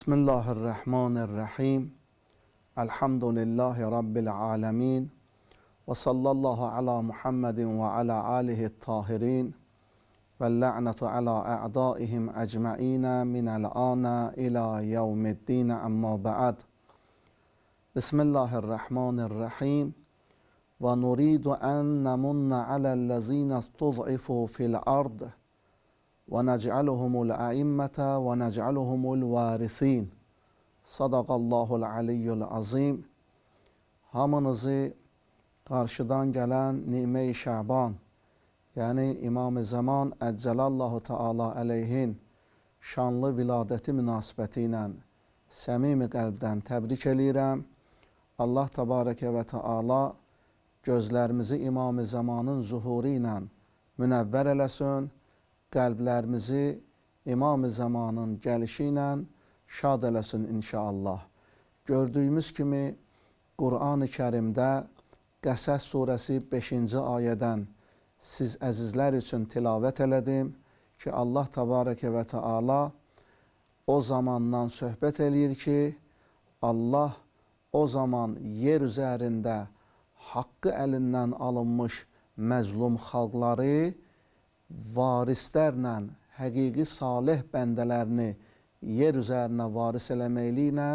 Bismillahirrahmanirrahim. Elhamdülillahi Rabbil alemin. Ve sallallahu ala Muhammedin ve ala alihi tahirin. Ve la'netu ala a'daihim ecma'ina minel ana ila yevmiddin amma ba'd. Bismillahirrahmanirrahim. Ve nuridu en nemunna alellezine istud'ifu fil ard. Ve nec'aluhumul a'immete ve nec'aluhumul varithin. Sadaqallahul aliyyul azim. Hamınızı karşıdan gelen Nime-i Şaban, yani İmam-ı Zaman Eccelallahu Teala aleyhin şanlı viladeti münasibəti ilə səmimi qəlbdən təbrik eləyirəm. Allah Təbarəkə və Teala gözlərimizi İmam-ı Zamanın zuhuru ilə münəvvər eləsin, qəlblərimizi İmam-ı Zamanın gəlişi ilə şad eləsin inşallah. Gördüyümüz kimi Qur'an-ı Kərimdə Qəsəs surəsi 5-ci ayədən siz əzizlər üçün tilavət elədim ki, Allah Təbarəkə və Teala o zamandan söhbət eləyir ki, Allah o zaman yer üzərində haqqı əlindən alınmış məzlum xalqları varislərlə, həqiqi salih bəndələrini yer üzərinə varis eləməklə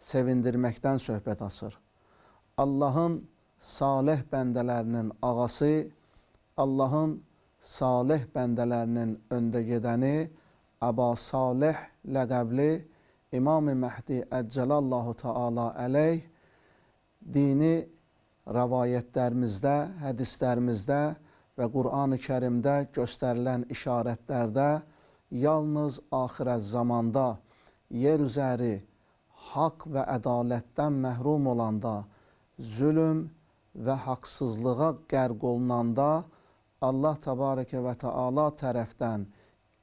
sevindirməkdən söhbət açır. Allahın salih bəndələrinin ağası, Allahın salih bəndələrinin öndə gedəni Əba Salih ləqəbli İmam-ı Məhdi Əccelallahu Teala əleyh dini rəvayətlərimizdə, hədislərimizdə və Qur'an-ı Kərimdə göstərilən işarətlərdə yalnız axirət zamanda yer üzəri haqq və ədalətdən məhrum olanda, zülm və haqsızlığa qərq olunanda Allah Təbarəkə və Teala tərəfdən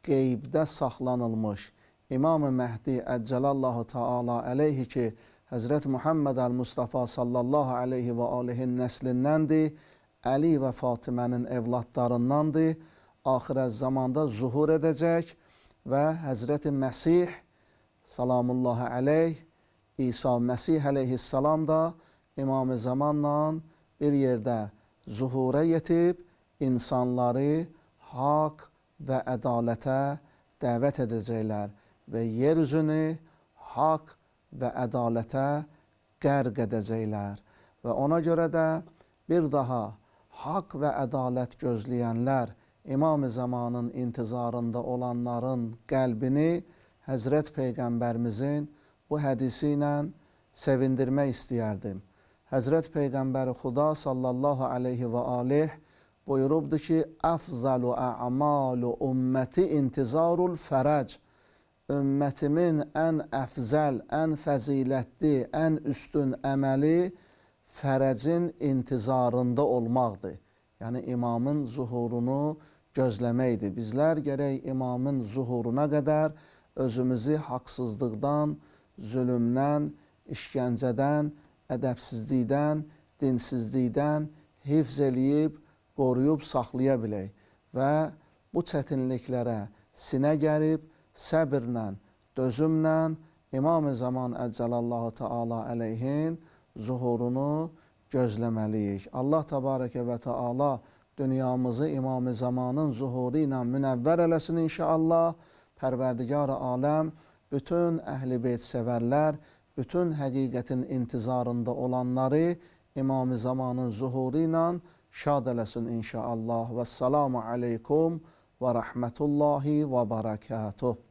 qeybdə saxlanılmış İmam-ı Məhdi Əccelallahu Teala əleyhi ki, Həzrət Muhammed el-Mustafa sallallahu aleyhi və alihin nəslindəndir, Əli və Fatimənin evladlarındandır, axirət zamanda zuhur edəcək və Həzrət Məsih salamullahi aleyh, İsa Məsih aleyhissalam da İmam-ı Zamanla bir yerdə zuhura yetib, insanları haqq və ədalətə dəvət edəcəklər və yer üzünü haqq və ədalətə qərq edəcəklər. Və ona görə də bir daha haqq və ədalət gözləyənlər, İmam-ı Zamanın intizarında olanların qəlbini Həzrət Peyğəmbərimizin bu hədisi ilə sevindirmək istəyərdim. Həzrət Peyğəmbəri Xuda sallallahu aleyhi və aleyh buyurubdur ki, əfzalu ə'malu ümməti intizarul fərəc. Ümmətimin ən əfzəl, ən fəzilətli, ən üstün əməli fərəcin intizarında olmaqdır. Yəni imamın zuhurunu gözləməkdir. Bizlər gərək imamın zuhuruna qədər özümüzü haqsızlıqdan, zülümdən, işgəncədən, ədəbsizlikdən, dinsizlikdən hifz eləyib, qoruyub saxlaya bilək və bu çətinliklərə sinə gəlib, səbirlə, dözümlə İmam-ı Zaman Əccelallahu Teala əleyhin zuhurunu gözləməliyik. Allah Təbarəkə və Teala dünyamızı İmam-ı Zamanın zuhuru ilə münəvvər eləsin inşallah. Pərverdigar-ı aləm, bütün əhl-i beyt sevərlər, bütün həqiqətin intizarında olanları İmam-ı Zamanın zuhuru ilə şad eləsin inşallah. Vəssalamu aleykum və rəhmətullahi və bərəkatuhu.